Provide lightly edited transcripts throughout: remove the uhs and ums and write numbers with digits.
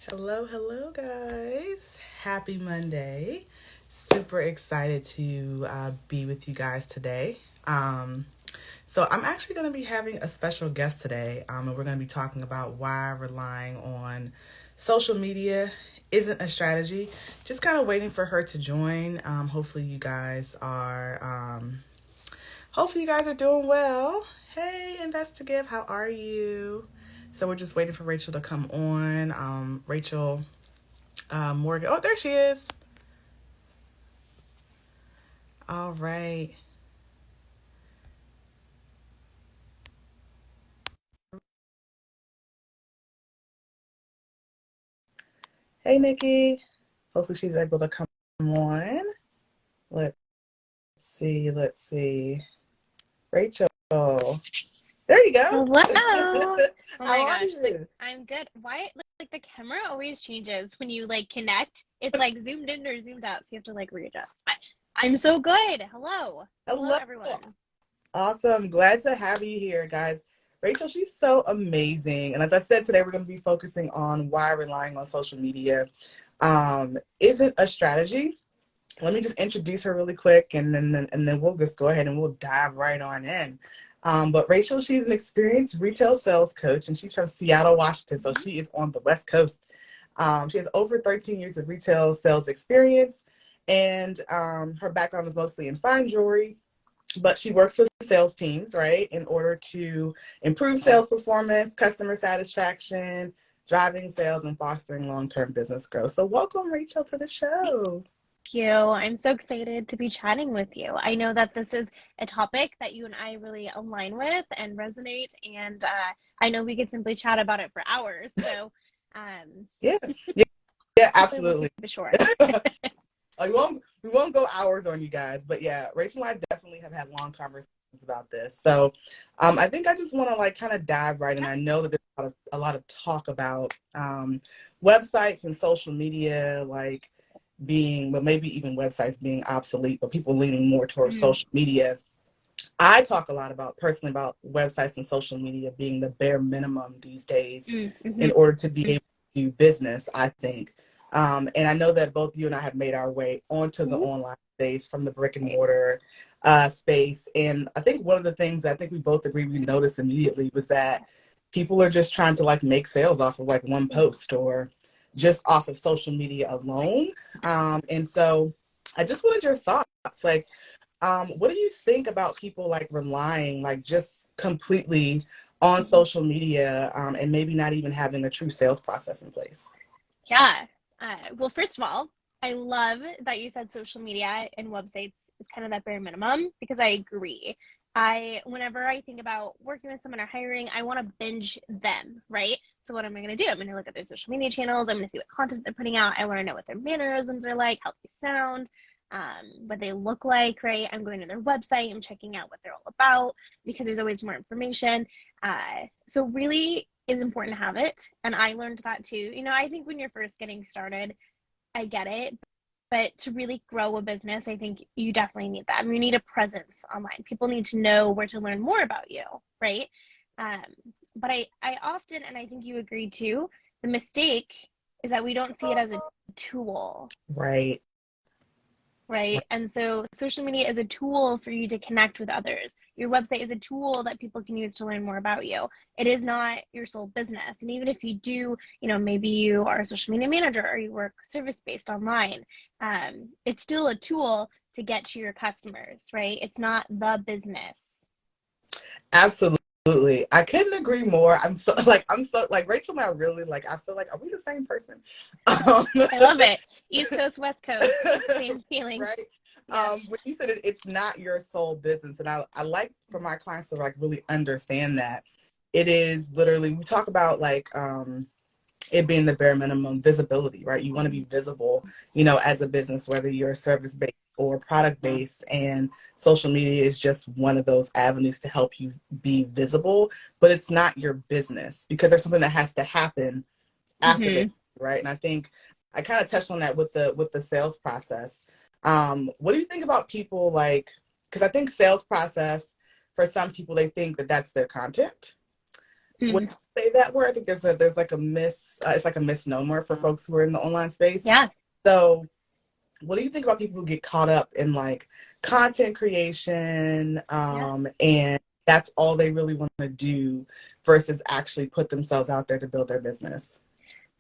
Hello, hello, guys. Happy Monday. Super excited to be with you guys today. So, I'm actually going to be having a special guest today, and we're going to be talking about why relying on social media isn't a strategy. Just kind of waiting for her to join. Hopefully, you guys are doing well. Hey, Investigative, how are you? So, we're just waiting for Rachel to come on. Rachel Morgan. Oh, there she is. All right. Hey, Nikki. Hopefully she's able to come on. Let's see. Let's see. Rachel. There you go. Hello. Oh How my are gosh. you? I'm good. Why the camera always changes when you connect? It's like zoomed in or zoomed out, so you have to readjust. But I'm so good. Hello. Hello Hello. everyone. Awesome. Glad to have you here, guys. Rachel, she's so amazing. And as I said, today we're going to be focusing on why relying on social media isn't a strategy. Let me just introduce her really quick, and then we'll just go ahead and we'll dive right on in. But Rachel, she's an experienced retail sales coach, and she's from Seattle, Washington, so she is on the West Coast. She has over 13 years of retail sales experience, and her background is mostly in fine jewelry, but she works with sales teams, right, in order to improve sales performance, customer satisfaction, driving sales, and fostering long-term business growth. So welcome, Rachel, to the Thank show. you. I'm so excited to be chatting with you. I know that this is a topic that you and I really align with and resonate, and I know we could simply chat about it for hours. So Yeah, yeah, yeah, hopefully we'll absolutely. keep it short. We won't go hours on you guys, but yeah, Rachel and I definitely have had long conversations about this. So, I think I just want to kind of dive right in. Yeah. I know that there's a lot of talk about websites and social media being, but maybe even websites being obsolete, but people leaning more towards Mm, social media. I talk a lot about personally about websites and social media being the bare minimum these days in mhm. order to be able to do business, I think. And I know that both you and I have made our way onto the online space from the brick and Right. mortar space. And I think one of the things that I think we both agree we noticed immediately was that people are just trying to make sales off of one post or just off of social media alone. And so I just wanted your thoughts. What do you think about people relying just completely on Mhm. social media and maybe not even having a true sales process in place? Yeah. Well, first of all, I love that you said social media and websites is kind of that bare minimum because I agree. Whenever I think about working with someone or hiring, I want to binge them, right? So what am I going to do? I'm going to look at their social media channels. I'm going to see what content they're putting out. I want to know what their mannerisms are like, how they sound, what they look like, right? I'm going to their website. I'm checking out what they're all about because there's always more information. So really is important to have it. And I learned that too. I think when you're first getting started, I get it. But to really grow a business, I think you definitely need that. I mean, you need a presence online. People need to know where to learn more about you, right? Um, but I often, and I think you agree too, the mistake is that we don't see it as a tool, Right. right? And so social media is a tool for you to connect with others. Your website is a tool that people can use to learn more about you. It is not your sole business. And even if you do, maybe you are a social media manager or you work service based online, it's still a tool to get to your customers, right? It's not the business. Absolutely. I couldn't agree more. I'm so Rachel and I really I feel like, are we the same person? Um, I love it. East Coast, West Coast, same feelings. right. Yes. When you said it's not your sole business, and I like for my clients to really understand that it is literally, we talk about it being the bare minimum visibility, right? You want to be visible, as a business, whether you're service based or product based. And social media is just one of those avenues to help you be visible, but it's not your business because there's something that has to happen after that, Mm-hmm. right? And I think I kind of touched on that with the sales process. What do you think about people because I think sales process, for some people, they think that that's their content. What Mm. say that word. I think there's like a it's like a misnomer for folks who are in the online space. Yeah. So what do you think about people who get caught up in like content creation, Yeah. and that's all they really want to do versus actually put themselves out there to build their business?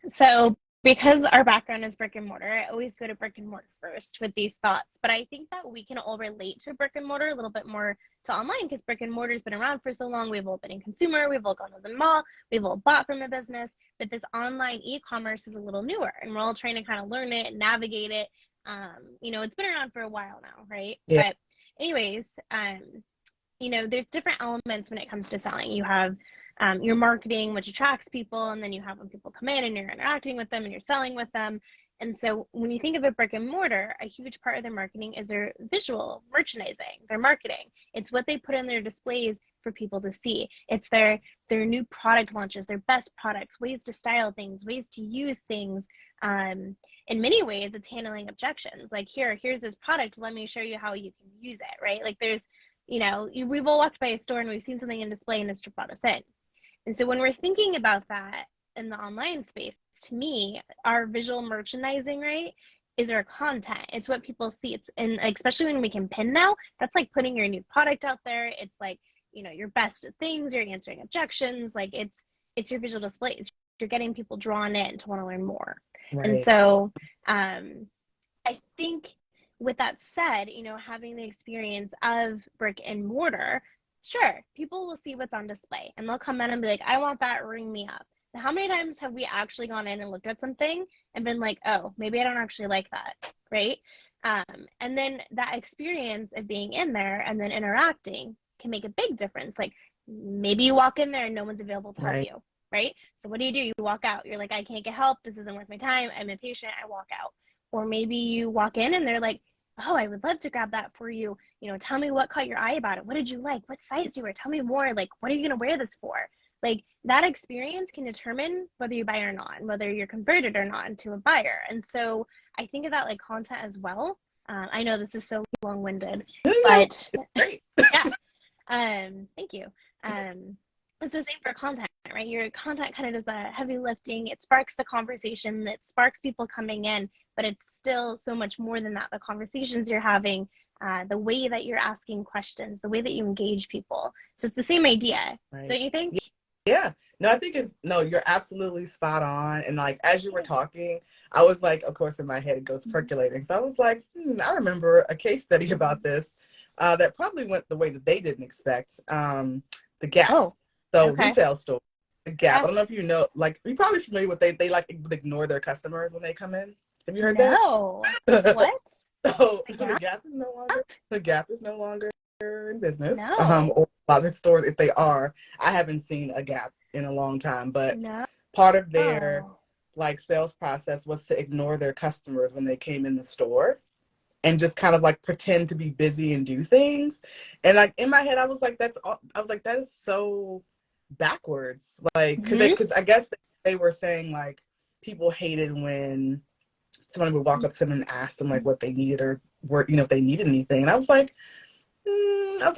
So, because our background is brick and mortar, I always go to brick and mortar first with these thoughts. But I think that we can all relate to brick and mortar a little bit more to online because brick and mortar has been around for so long. We've all been in consumer, we've all gone to the mall, we've all bought from a business. But this online e-commerce is a little newer, and we're all trying to kind of learn it and navigate it. It's been around for a while now, right? Yeah. But anyways, there's different elements when it comes to selling. You have your marketing, which attracts people, and then you have when people come in and you're interacting with them and you're selling with them. And so when you think of a brick and mortar, a huge part of their marketing is their visual merchandising, their marketing. It's what they put in their displays for people to see. It's their new product launches, their best products, ways to style things, ways to use things. In many ways, it's handling objections. Like, here's this product. Let me show you how you can use it, right? Like we've all walked by a store and we've seen something in display and it's brought us in. And so when we're thinking about that in the online space, to me, our visual merchandising, right, is our content. It's what people see. And especially when we can pin now, that's like putting your new product out there. It's like, your best things, you're answering objections. Like it's your visual displays. You're getting people drawn in to want to learn more. And Right. so I think with that said, having the experience of brick and mortar, sure, people will see what's on display and they'll come in and be like, I want that, ring me up. Now, how many times have we actually gone in and looked at something and been like, oh, maybe I don't actually like that, right? And then that experience of being in there and then interacting can make a big difference. Like maybe you walk in there and no one's available to help Right. you, right? So what do? You walk out. You're like, I can't get help. This isn't worth my time. I'm impatient. I walk out. Or maybe you walk in and they're like, oh, I would love to grab that for you. Tell me what caught your eye about it. What did you like? What size do you wear? Tell me more. Like, what are you going to wear this for? Like, that experience can determine whether you buy or not, and whether you're converted or not into a buyer. And so I think of that like content as well. I know this is so long-winded, No, but it's great. yeah. Thank you. It's the same for content, right? Your content kind of does the heavy lifting. It sparks the conversation. It sparks people coming in, but it's still so much more than that. The conversations you're having, the way that you're asking questions, the way that you engage people. So it's the same idea, Right. don't you think? Yeah. No, I think no, you're absolutely spot on. And like as you were Yeah. talking, I was like, of course, in my head it goes percolating. So I was like, I remember a case study about this that probably went the way that they didn't expect. The Gap. Oh, So okay. retail store. The Gap. I Yeah. don't know if you know, like you're probably familiar with they like would ignore their customers when they come in. Have you heard that? No. What? So A the gap? Gap is no longer in business. No. Or a lot of stores, if they are, I haven't seen a Gap in a long time. But No. part of their like sales process was to ignore their customers when they came in the store and just kind of like pretend to be busy and do things. And like in my head, I was like, that is so backwards. Like, Mm-hmm. because I guess they were saying like people hated when somebody would walk up to them and ask them like what they needed or were, if they needed anything. And I was like, I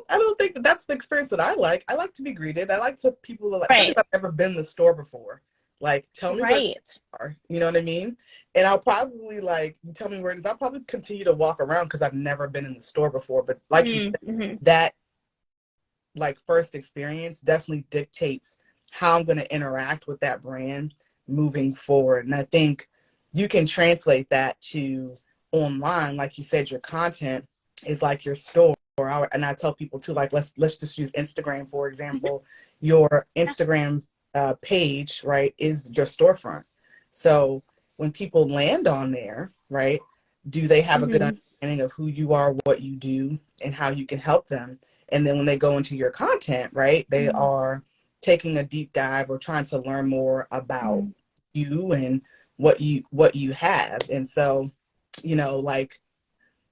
don't think that that's the experience that I like. I like to be greeted. I like to people to like, especially Right. if I've never been in the store before. Like, tell me where things Right. are. You know what I mean? And I'll probably like you tell me where it is. I'll probably continue to walk around because I've never been in the store before. But like you said, Mm-hmm. that like first experience definitely dictates how I'm going to interact with that brand moving forward. And I think you can translate that to online, like you said, your content is like your store. And I tell people too, like let's just use Instagram for Mm-hmm. example. Your Yeah. Instagram page, right, is your storefront. So when people land on there, right, do they have a good Mm-hmm. understanding of who you are, what you do, and how you can help them? And then when they go into your content, right, they are taking a deep dive or trying to learn more about Mm-hmm. you and what you have. And so, like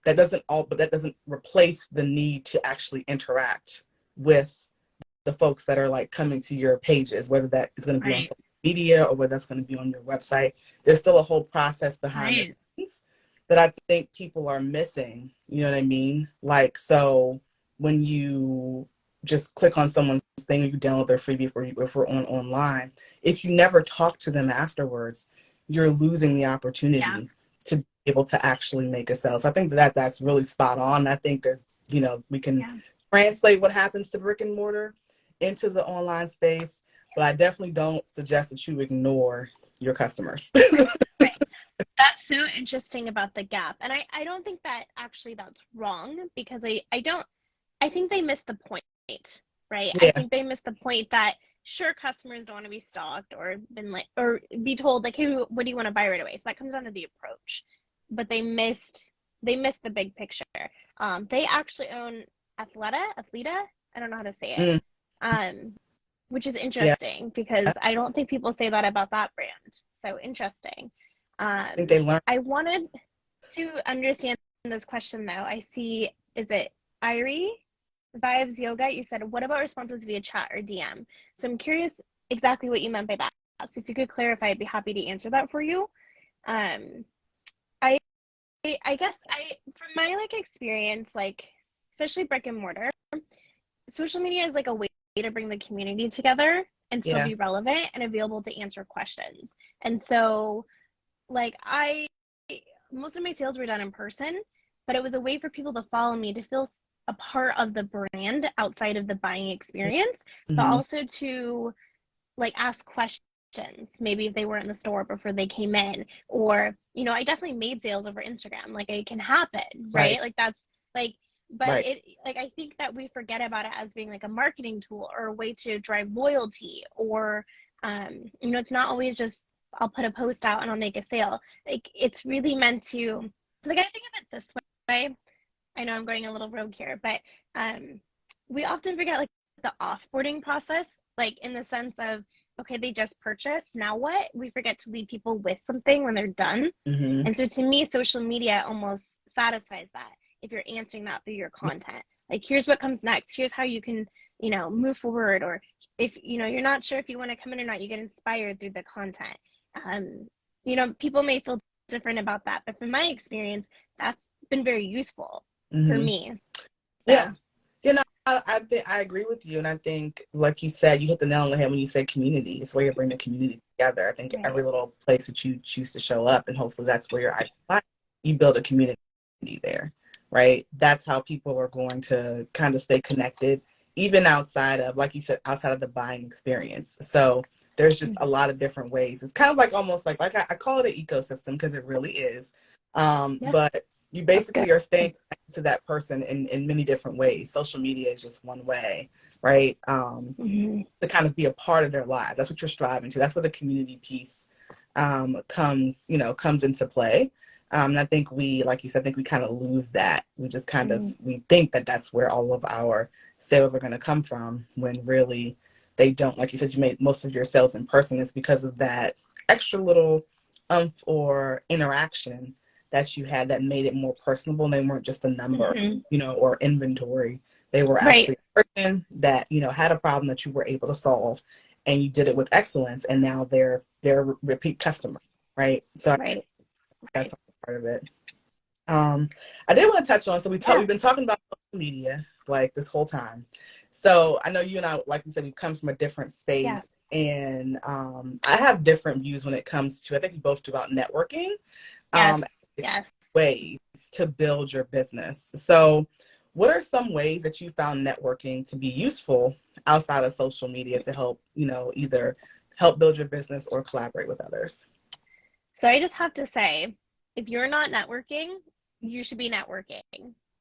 that doesn't replace the need to actually interact with the folks that are like coming to your pages, whether that is going to be on Right. social media or whether that's going to be on your website. There's still a whole process behind the Right. scenes that I think people are missing. You know what I mean? Like, so when you just click on someone's thing or you download their freebie if we're online, if you never talk to them afterwards, you're losing the Yeah. opportunity to be able to actually make a sale. So I think that that's really spot on. I think there's, we can Yeah. translate what happens to brick and mortar into the online space, but I definitely don't suggest that you ignore your customers. Right. That's so interesting about the gap. And I don't think that actually that's wrong because I think they missed the point, right? I Yeah. think they missed the point that sure customers don't want to be stalked or been like or be told like, hey, what do you want to buy right away? So that comes down to the approach. But they missed the big picture. They actually own Athleta. I don't know how to say it. Mm, Um, which is yeah. interesting because I I don't think people say that about that brand. So interesting. think they learn. I wanted to understand this question though. I see, is it Irie Vibes Yoga? You said, what about responses via chat or DM? So I'm curious exactly what you meant by that. So if you could clarify, I'd be happy to answer that for you. Um, I I guess from my like experience, like especially brick and mortar, social media is like a way to bring the community together and still Yeah. be relevant and available to answer questions. And so like most of my sales were done in person, but it was a way for people to follow me, to feel a part of the brand outside of the buying experience, but Mm-hmm. also to like ask questions maybe if they were in the store before they came in, or I definitely made sales over Instagram, like it can happen, Right. right? Like that's like, but Right. it like I think that we forget about it as being like a marketing tool or a way to drive loyalty, or it's not always just I'll put a post out and I'll make a sale. Like it's really meant to, like, I think of it this way. I know I'm going a little rogue here, but um we often forget like the offboarding process, like in the sense of, okay, they just purchased, now what? We forget to leave people with something when they're done. Mm-hmm. And so to me, social media almost satisfies that if you're answering that through your content. Like, here's what comes next. Here's how you can, move forward. Or if, you're not sure if you want to come in or not, you get inspired through the content. Um, people may feel different about that, but from my experience, that's been very useful for Mm-hmm. me. Yeah. So, I think I agree with you, and I think, like you said, you hit the nail on the head when you said community. It's where you bring the community together. I think right. every little place that you choose to show up, and hopefully that's where you build a community there, right? That's how people are going to kind of stay connected, even outside of, like you said, outside of the buying experience. So there's just a lot of different ways. It's kind of like almost like I call it an ecosystem because it really is. Yeah, But you that's good. basically are staying connected to that person in many different ways. Social media is just one way, right? Mm-hmm. To kind of be a part of their lives. That's what you're striving to. That's where the community piece comes into play. And I think like you said, I think we kind of lose that. We just kind of, Mm-hmm. we think that that's where all of our sales are going to come from when really they don't. Like you said, you made most of your sales in person. It's because of that extra little or interaction that you had that made it more personable. And they weren't just a number, Mm-hmm. or inventory. They were Right, actually a person that, had a problem that you were able to solve, and you did it with excellence, and now they're a repeat customer, right? So I think right, that's right. all part of it. I did want to touch on, so Yeah. we've been talking about social media like this whole time. So I know you and I, like we said, we come from a different Yeah. space, and I have different views when it comes to, I think we both do, about networking, Yes. um, Yes. ways to build your business. So what are some ways that you found networking to be useful outside of social media to help, either help build your business or collaborate with others? So I just have to say, if you're not networking, you should be networking.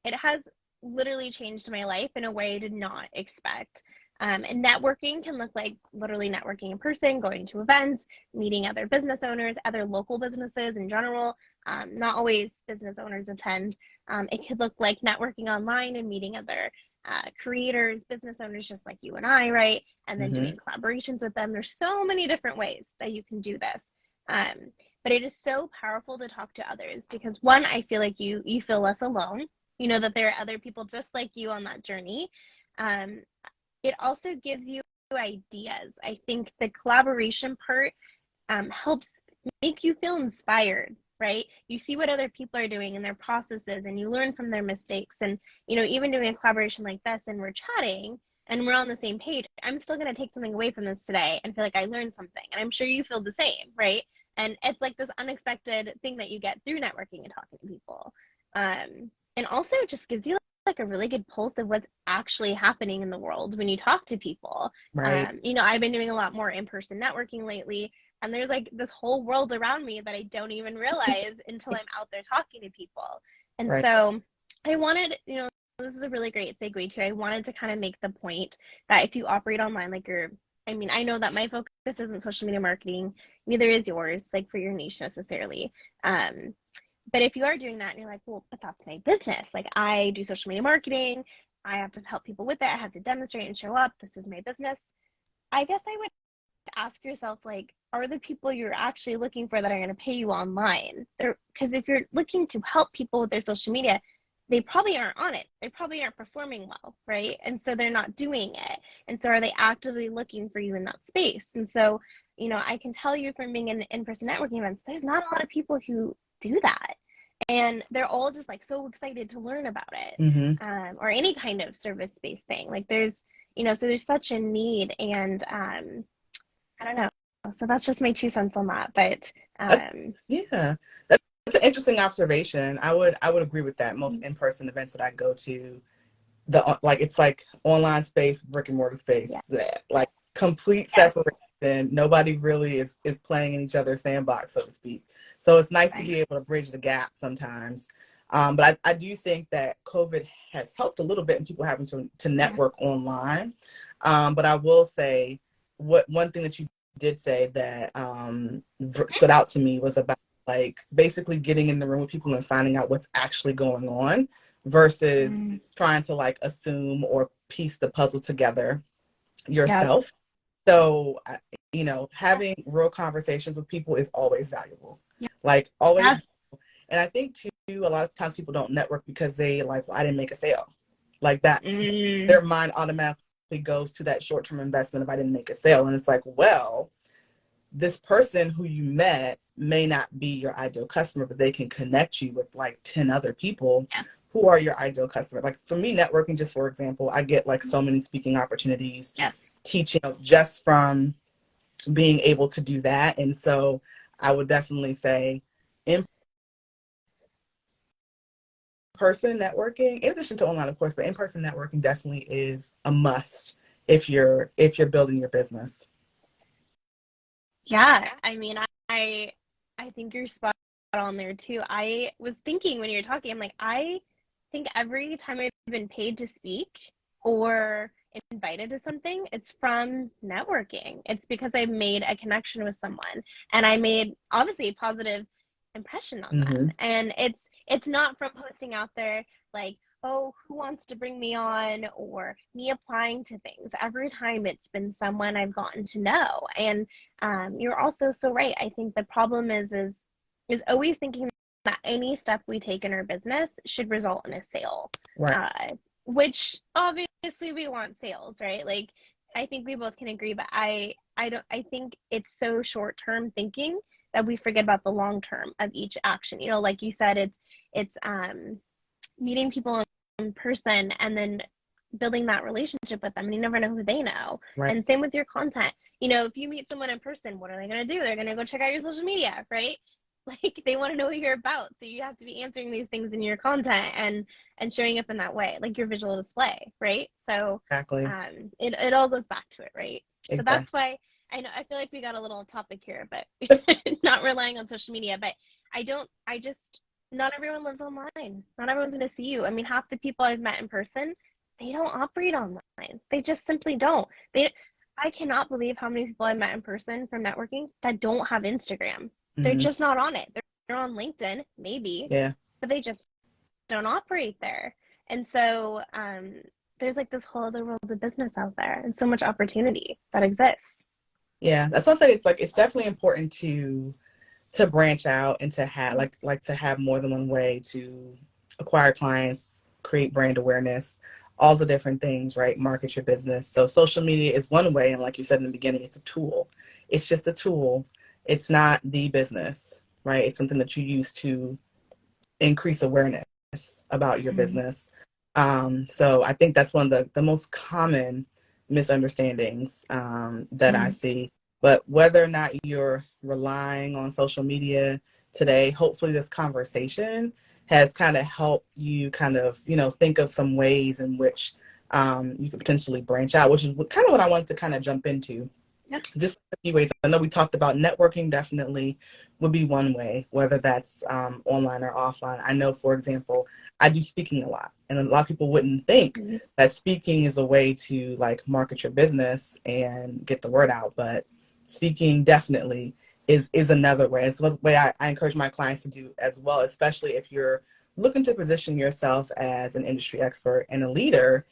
It has literally changed my life in a way I did not expect. And networking can look like literally networking in person, going to events, meeting other business owners, other local businesses in general. Not always business owners attend. It could look like networking online and meeting other creators, business owners just like you and I, right? And then Mm-hmm. doing collaborations with them. There's so many different ways that you can do this. Um, but it is so powerful to talk to others because one, I feel like you feel less alone. You know that there are other people just like you on that journey. Um, it also gives you ideas. I think the collaboration part helps make you feel inspired, right? You see what other people are doing and their processes, and you learn from their mistakes. And even doing a collaboration like this, and we're chatting, and we're on the same page, I'm still going to take something away from this today and feel like I learned something. And I'm sure you feel the same, right? And it's like this unexpected thing that you get through networking and talking to people. And also it just gives you like a really good pulse of what's actually happening in the world when you talk to people. Right. You know, I've been doing a lot more in-person networking lately, and there's like this whole world around me that I don't even realize until I'm out there talking to people. And Right. so I wanted, you know, this is a really great segue too. I wanted to kind of make the point that if you operate online, like I mean, I know that my focus isn't social media marketing, neither is yours, like for your niche necessarily. Um, but if you are doing that and you're like, well, but that's my business. Like I do social media marketing. I have to help people with it. I have to demonstrate and show up. This is my business. I guess I would ask yourself, like, are the people you're actually looking for that are going to pay you online? Because if you're looking to help people with their social media, they probably aren't on it. They probably aren't performing well, right? And so they're not doing it. And so are they actively looking for you in that space? And so, you know, I can tell you from being in in-person networking events, there's not a lot of people who do that. And they're all just like so excited to learn about it, Mm-hmm. or any kind of service-based thing. Like there's, you know, so there's such a need. And I don't know. So that's just my 2 cents on that. But Yeah, that's an interesting observation. I would agree with that. Most in-person events that I go to, like it's like online space, brick and mortar space, yeah, like complete yes, separation. Nobody really is playing in each other's sandbox, so to speak. So it's nice to right. be able to bridge the gap sometimes. But I do think that COVID has helped a little bit in people having to Yeah. network online. But I will say, one thing that you did say that stood out to me was about like basically getting in the room with people and finding out what's actually going on versus Mm, trying to like assume or piece the puzzle together yeah. yourself. So, having real conversations with people is always valuable. Yeah. Like always. Yeah. And I think too, a lot of times people don't network because they like, well, I didn't make a sale. Like that, Mm, their mind automatically goes to that short-term investment if I didn't make a sale. And it's like, well, this person who you met may not be your ideal customer, but they can connect you with like 10 other people yes. who are your ideal customer. Like for me, networking, just for example, I get like so many speaking opportunities, Yes. teaching just from being able to do that. And so I would definitely say in person networking, in addition to online, of course, but in person networking definitely is a must if you're building your business. Yeah. I mean, I think you're spot on there too. I was thinking when you're talking, I'm like, I think every time I've been paid to speak or invited to something, it's from networking. It's because I made a connection with someone and I made obviously a positive impression on them. Mm-hmm. And it's not from posting out there like, oh, who wants to bring me on or me applying to things. Every time it's been someone I've gotten to know. And you're also so right. I think the problem is always thinking that any step we take in our business should result in a sale, Right. which obviously we want sales, right? Like I think we both can agree, but I don't. I think it's so short term thinking that we forget about the long term of each action. You know, like you said, it's meeting people in person and then building that relationship with them, and you never know who they know. Right. And same with your content. You know, if you meet someone in person, what are they going to do? They're going to go check out your social media, right? Like they want to know what you're about, so you have to be answering these things in your content and showing up in that way, like your visual display, right? So Exactly. it all goes back to it, right? So Exactly. that's why I know I feel like we got a little off topic here, but not relying on social media. But I just not everyone lives online. Not everyone's going to see you. I mean, half the people I've met in person, they don't operate online. They just simply don't. I cannot believe how many people I met in person from networking that don't have Instagram. They're Mm-hmm. just not on it. They're on LinkedIn, maybe, Yeah. but they just don't operate there. And so there's like this whole other world of business out there and so much opportunity that exists. Yeah. That's why I say it's definitely important to branch out and to have like to have more than one way to acquire clients, create brand awareness, all the different things, right? Market your business. So social media is one way, and like you said in the beginning, it's a tool. It's just a tool. It's not the business, right? It's something that you use to increase awareness about your Mm-hmm. business. So I think that's one of the most common misunderstandings that I Mm-hmm. see. But whether or not you're relying on social media today, hopefully this conversation has kind of helped you kind of, think of some ways in which you could potentially branch out, which is kind of what I wanted to kind of jump into. Yeah. Just a few ways. I know we talked about networking definitely would be one way, whether that's online or offline. I know, for example, I do speaking a lot, and a lot of people wouldn't think Mm-hmm. that speaking is a way to like market your business and get the word out, but speaking definitely is another way. It's another way I encourage my clients to do as well, especially if you're looking to position yourself as an industry expert and a leader,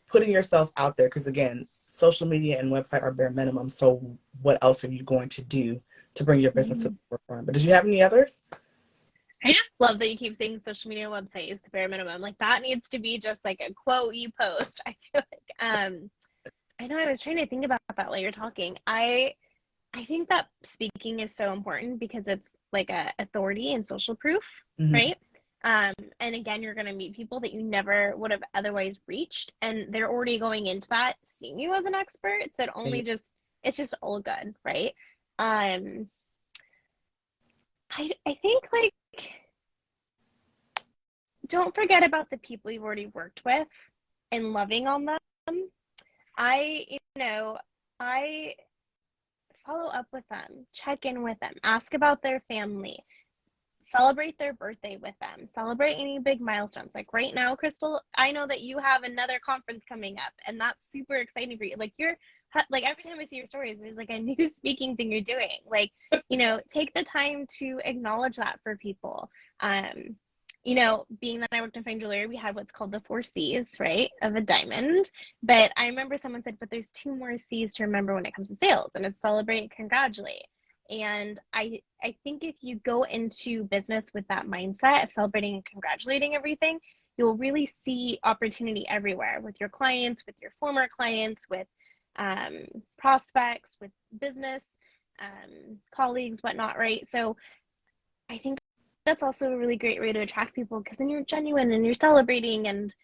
putting yourself out there. Because again, social media and website are bare minimum. So what else are you going to do to bring your business to Mm-hmm. the forefront? But did you have any others? I just love that you keep saying social media website is the bare minimum. Like that needs to be just like a quote you post. I feel like I know I was trying to think about that while you're talking. I think that speaking is so important because it's like a authority and social proof, Mm-hmm. right? And again, you're going to meet people that you never would have otherwise reached, and they're already going into that seeing you as an expert. So it's just all good, right? Um, I think like don't forget about the people you've already worked with and loving on them. I follow up with them, check in with them, ask about their family, celebrate their birthday with them, celebrate any big milestones. Like right now, Krystal, I know that you have another conference coming up, and that's super exciting for you. Like you're like every time I see your stories, there's like a new speaking thing you're doing. Like, take the time to acknowledge that for people. Being that I worked in fine jewelry, we had what's called the 4 C's, right, of a diamond. But I remember someone said, but there's 2 more C's to remember when it comes to sales, and it's celebrate and congratulate. And I think if you go into business with that mindset of celebrating and congratulating everything, you'll really see opportunity everywhere with your clients, with your former clients, with prospects, with business colleagues, whatnot, right? So I think that's also a really great way to attract people because then you're genuine and you're celebrating. And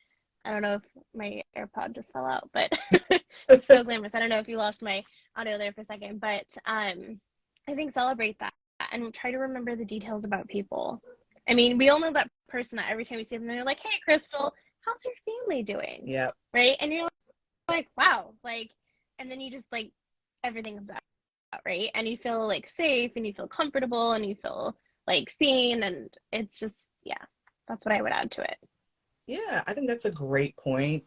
I don't know if my AirPod just fell out, but it's so glamorous. I don't know if you lost my audio there for a second, but I think celebrate that and try to remember the details about people. I mean, we all know that person that every time we see them, they're like, "Hey, Krystal, how's your family doing?" Yeah. Right? And you're like, "Wow!" Like, and then you just like everything comes out, right? And you feel like safe, and you feel comfortable, and you feel like seen, and it's just yeah, that's what I would add to it. Yeah, I think that's a great point.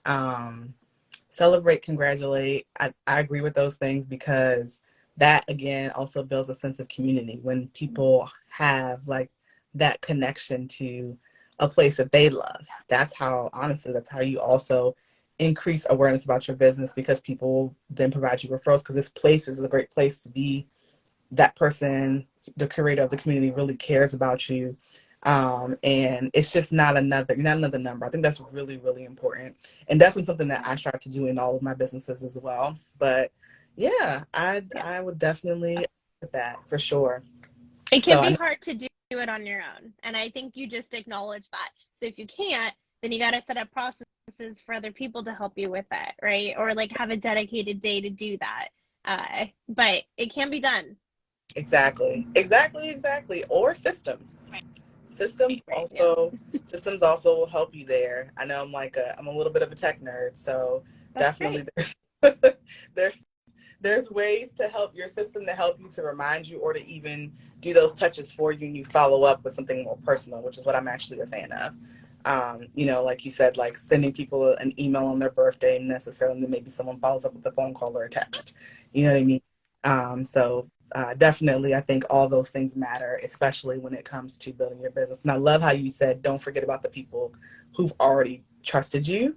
Celebrate, congratulate. I agree with those things because that again also builds a sense of community when people have like that connection to a place that they love. That's how, honestly, that's how you also increase awareness about your business because people then provide you referrals because this place is a great place to be. That person, the curator of the community, really cares about you. And it's just you're not another number. I think that's really, really important and definitely something that I strive to do in all of my businesses as well. But yeah, Yeah. I would definitely with that for sure. It So can I be know, hard to do it on your own. And I think you just acknowledge that. So if you can't, then you got to set up processes for other people to help you with it, right? Or like have a dedicated day to do that. But it can be done. exactly. Or systems. Systems Right. Yeah. also systems also will help you there. I know I'm a little bit of a tech nerd, so That's great. definitely there's there's ways to help your system to help you to remind you or to even do those touches for you and you follow up with something more personal, which is what I'm actually a fan of. Like you said, like sending people an email on their birthday necessarily, maybe someone follows up with a phone call or a text. You know what I mean? Definitely, I think all those things matter, especially when it comes to building your business. And I love how you said, don't forget about the people who've already trusted you.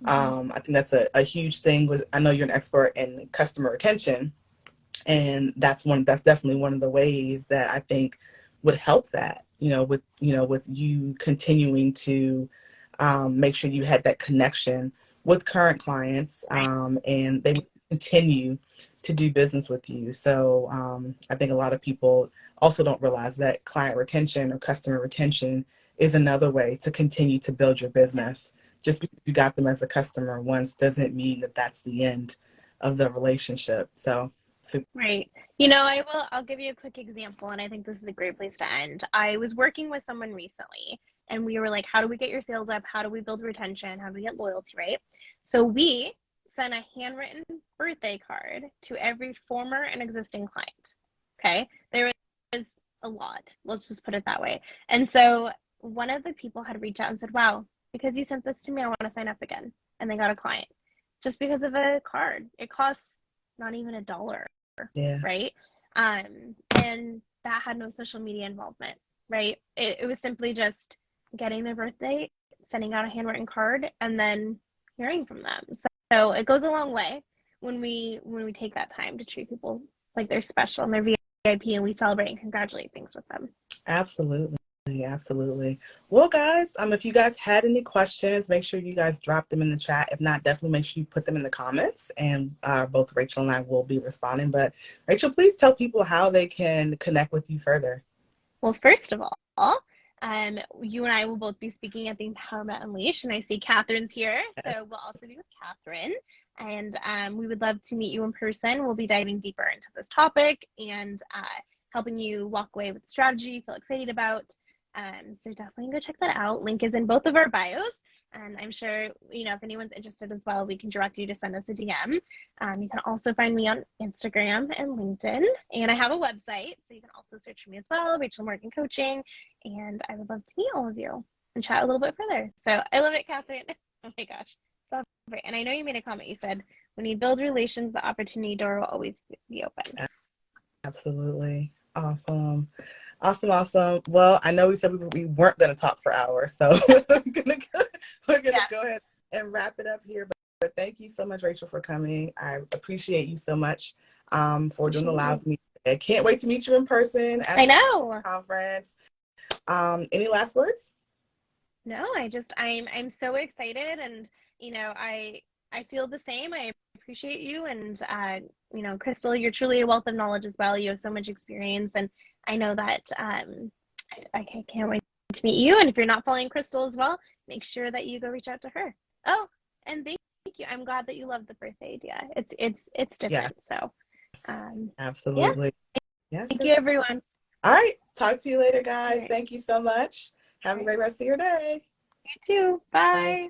Mm-hmm. I think that's a huge thing. I know you're an expert in customer retention, and that's definitely one of the ways that I think would help that. With you continuing to make sure you had that connection with current clients, and they would continue to do business with you. So I think a lot of people also don't realize that client retention or customer retention is another way to continue to build your business just because you got them as a customer once doesn't mean that that's the end of the relationship. So Right. I'll give you a quick example, and I think this is a great place to end. I was working with someone recently, and we were like, how do we get your sales up? How do we build retention? How do we get loyalty, right? So we sent a handwritten birthday card to every former and existing client. Okay. There was a lot. Let's just put it that way. And so one of the people had reached out and said, wow, because you sent this to me, I want to sign up again. And they got a client just because of a card. It costs not even $1, yeah, right? And that had no social media involvement, right? It was simply just getting their birthday, sending out a handwritten card, and then hearing from them. So it goes a long way when we take that time to treat people like they're special and they're VIP, and we celebrate and congratulate things with them. absolutely. Absolutely. Well, guys, if you guys had any questions, make sure you guys drop them in the chat. If not, definitely make sure you put them in the comments, and both Rachel and I will be responding. But Rachel, please tell people how they can connect with you further. Well, first of all, you and I will both be speaking at the Empowerment Unleashed, and I see Catherine's here, so we'll also be with Catherine, and we would love to meet you in person. We'll be diving deeper into this topic and helping you walk away with strategy you feel excited about. So definitely go check that out. Link is in both of our bios. And I'm sure, if anyone's interested as well, we can direct you to send us a DM. You can also find me on Instagram and LinkedIn. And I have a website, so you can also search for me as well, Rachel Morgan Coaching. And I would love to meet all of you and chat a little bit further. So I love it, Catherine. Oh my gosh. So great. And I know you made a comment. You said, when you build relations, the opportunity door will always be open. Absolutely. Awesome. Awesome. Well, I know we said we weren't going to talk for hours, so we're gonna go ahead and wrap it up here. But thank you so much, Rachel, for coming. I appreciate you so much for doing the live meeting. I can't wait to meet you in person at the conference. Any last words? No, I'm so excited, and I feel the same. I appreciate you, and Krystal, you're truly a wealth of knowledge as well. You have so much experience, and I know that I can't wait to meet you. And if you're not following Krystal as well, make sure that you go reach out to her. Oh, and thank you. I'm glad that you love the birthday idea. It's different. Yeah. So Absolutely. Yeah. Thank you, everyone. All right. Talk to you later, guys. Right. Thank you so much. Have a great rest of your day. You too. Bye. Bye.